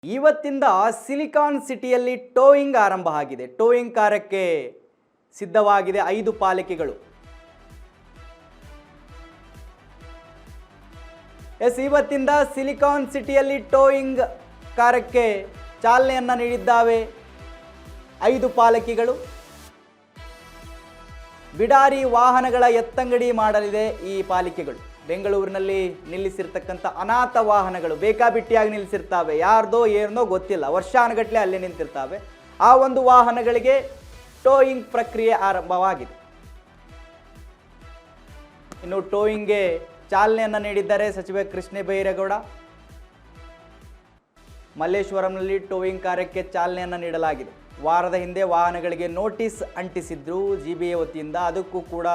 ಇವತ್ತಿಂದ ಸಿಲಿಕಾನ್ ಸಿಟಿಯಲ್ಲಿ ಟೋಯಿಂಗ್ ಆರಂಭ ಆಗಿದೆ. ಟೋಯಿಂಗ್ ಕಾರ್ಯಕ್ಕೆ ಸಿದ್ಧವಾಗಿದೆ 5 ಪಾಲಿಕೆಗಳು. ಇವತ್ತಿಂದ ಸಿಲಿಕಾನ್ ಸಿಟಿಯಲ್ಲಿ ಟೋಯಿಂಗ್ ಕಾರ್ಯಕ್ಕೆ ಚಾಲನೆಯನ್ನು ನೀಡಿದ್ದಾವೆ 5 ಪಾಲಿಕೆಗಳು. ಬಿಡಾರಿ ವಾಹನಗಳ ಎತ್ತಂಗಡಿ ಮಾಡಲಿದೆ ಈ ಪಾಲಿಕೆಗಳು. ಬೆಂಗಳೂರಿನಲ್ಲಿ ನಿಲ್ಲಿಸಿರ್ತಕ್ಕಂಥ ಅನಾಥ ವಾಹನಗಳು ಬೇಕಾಬಿಟ್ಟಿಯಾಗಿ ನಿಲ್ಲಿಸಿರ್ತಾವೆ, ಯಾರ್ದೋ ಏನೋ ಗೊತ್ತಿಲ್ಲ, ವರ್ಷಾನುಗಟ್ಟಲೆ ಅಲ್ಲೇ ನಿಂತಿರ್ತಾವೆ. ಆ ಒಂದು ವಾಹನಗಳಿಗೆ ಟೋಯಿಂಗ್ ಪ್ರಕ್ರಿಯೆ ಆರಂಭವಾಗಿದೆ. ಇನ್ನು ಟೋಯಿಂಗ್ಗೆ ಚಾಲನೆಯನ್ನು ನೀಡಿದ್ದಾರೆ ಸಚಿವ ಕೃಷ್ಣ ಬೈರೇಗೌಡ. ಮಲ್ಲೇಶ್ವರಂನಲ್ಲಿ ಟೋಯಿಂಗ್ ಕಾರ್ಯಕ್ಕೆ ಚಾಲನೆಯನ್ನು ನೀಡಲಾಗಿದೆ. ವಾರದ ಹಿಂದೆ ವಾಹನಗಳಿಗೆ ನೋಟಿಸ್ ಅಂಟಿಸಿದ್ರು ಜಿಬಿಎ ವತಿಯಿಂದ. ಅದಕ್ಕೂ ಕೂಡ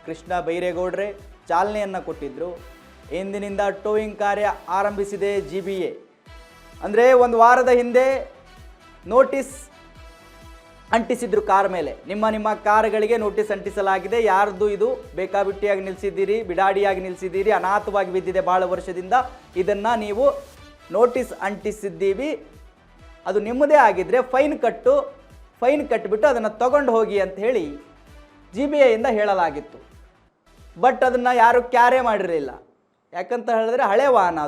ಕೃಷ್ಣ ಬೈರೇಗೌಡರೇ ಚಾಲನೆಯನ್ನು ಕೊಟ್ಟಿದ್ದರು. ಇಂದಿನಿಂದ ಟೋಯಿಂಗ್ ಕಾರ್ಯ ಆರಂಭಿಸಿದೆ ಜಿಬಿಎ. ಅಂದರೆ ಒಂದು ವಾರದ ಹಿಂದೆ ನೋಟಿಸ್ ಅಂಟಿಸಿದ್ರು ಕಾರ್ ಮೇಲೆ, ನಿಮ್ಮ ಕಾರುಗಳಿಗೆ ನೋಟಿಸ್ ಅಂಟಿಸಲಾಗಿದೆ, ಯಾರ್ದು ಇದು ಬೇಕಾಬಿಟ್ಟಿಯಾಗಿ ನಿಲ್ಲಿಸಿದ್ದೀರಿ, ಬಿಡಾಡಿಯಾಗಿ ನಿಲ್ಲಿಸಿದ್ದೀರಿ, ಅನಾಥವಾಗಿ ಬಿದ್ದಿದೆ ಭಾಳ ವರ್ಷದಿಂದ, ಇದನ್ನು ನೀವು ನೋಟಿಸ್ ಅಂಟಿಸಿದ್ದೀವಿ, ಅದು ನಿಮ್ಮದೇ ಆಗಿದ್ದರೆ ಫೈನ್ ಕಟ್ಟಿಬಿಟ್ಟು ಅದನ್ನು ತಗೊಂಡು ಹೋಗಿ ಅಂತ ಹೇಳಿ ಜಿಬಿಎಯಿಂದ ಹೇಳಲಾಗಿತ್ತು. ಬಟ್ ಅದನ್ನು ಯಾರು ಕ್ಯಾರೇ ಮಾಡಿರಲಿಲ್ಲ. ಯಾಕಂತ ಹೇಳಿದ್ರೆ ಹಳೆ ವಾಹನ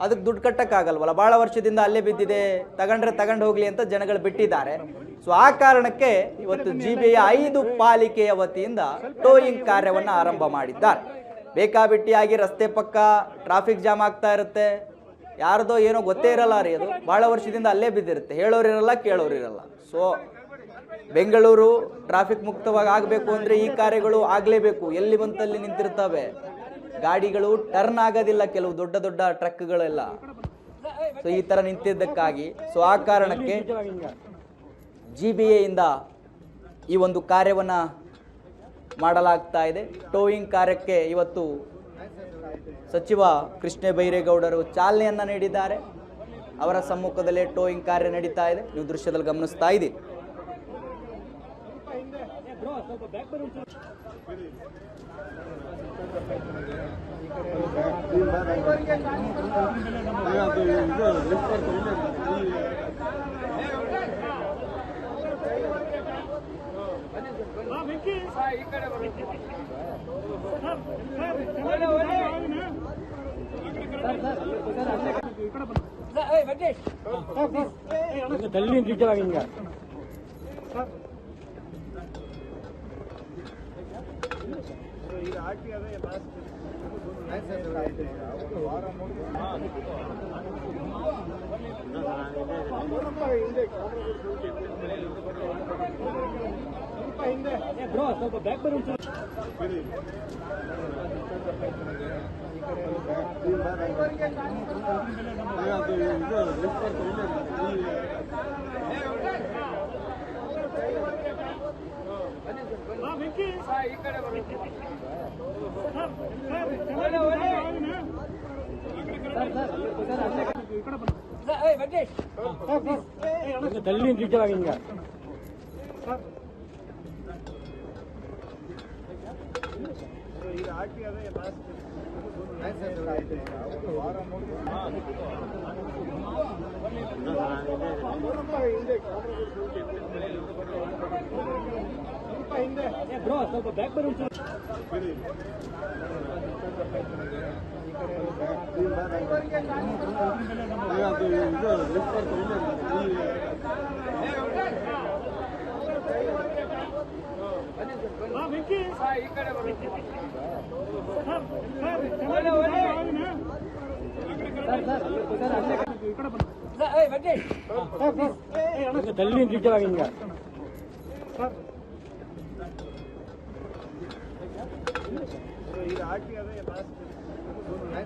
ಅದಕ್ಕೆ ದುಡ್ಡು ಕಟ್ಟೋಕ್ಕಾಗಲ್ವಲ್ಲ, ಭಾಳ ವರ್ಷದಿಂದ ಅಲ್ಲೇ ಬಿದ್ದಿದೆ, ತಗೊಂಡು ಹೋಗಲಿ ಅಂತ ಜನಗಳು ಬಿಟ್ಟಿದ್ದಾರೆ. ಸೊ ಆ ಕಾರಣಕ್ಕೆ ಇವತ್ತು ಜಿಬಿಎ 5 ಪಾಲಿಕೆಯ ವತಿಯಿಂದ ಟೋಯಿಂಗ್ ಕಾರ್ಯವನ್ನು ಆರಂಭ ಮಾಡಿದ್ದಾರೆ. ಬೇಕಾಬಿಟ್ಟಿಯಾಗಿ ರಸ್ತೆ ಪಕ್ಕ ಟ್ರಾಫಿಕ್ ಜಾಮ್ ಆಗ್ತಾ ಇರುತ್ತೆ, ಯಾರ್ದೋ ಏನೋ ಗೊತ್ತೇ ಇರಲ್ಲ ರೀ, ಅದು ಭಾಳ ವರ್ಷದಿಂದ ಅಲ್ಲೇ ಬಿದ್ದಿರುತ್ತೆ, ಹೇಳೋರಿರಲ್ಲ ಕೇಳೋರಿರಲ್ಲ. ಸೊ ಬೆಂಗಳೂರು ಟ್ರಾಫಿಕ್ ಮುಕ್ತವಾಗಿ ಆಗಬೇಕು ಅಂದರೆ ಈ ಕಾರ್ಯಗಳು ಆಗಲೇಬೇಕು. ಎಲ್ಲಿ ಬಂತಲ್ಲಿ ನಿಂತಿರ್ತವೆ ಗಾಡಿಗಳು, ಟರ್ನ್ ಆಗೋದಿಲ್ಲ ಕೆಲವು ದೊಡ್ಡ ಟ್ರಕ್ಗಳೆಲ್ಲ. ಸೊ ಈ ಥರ ನಿಂತಿದ್ದಕ್ಕಾಗಿ ಸೊ ಆ ಕಾರಣಕ್ಕೆ ಜಿಬಿಎಯಿಂದ ಈ ಒಂದು ಕಾರ್ಯವನ್ನು ಮಾಡಲಾಗ್ತಾ ಇದೆ. ಟೋಯಿಂಗ್ ಕಾರ್ಯಕ್ಕೆ ಇವತ್ತು ಸಚಿವ ಕೃಷ್ಣ ಬೈರೇಗೌಡರು ಚಾಲನೆಯನ್ನು ನೀಡಿದ್ದಾರೆ. ಅವರ ಸಮ್ಮುಖದಲ್ಲೇ ಟೋಯಿಂಗ್ ಕಾರ್ಯ ನಡೀತಾ ಇದೆ. ನೀವು ದೃಶ್ಯದಲ್ಲಿ ಗಮನಿಸ್ತಾ ಇದ್ದೀರಿ.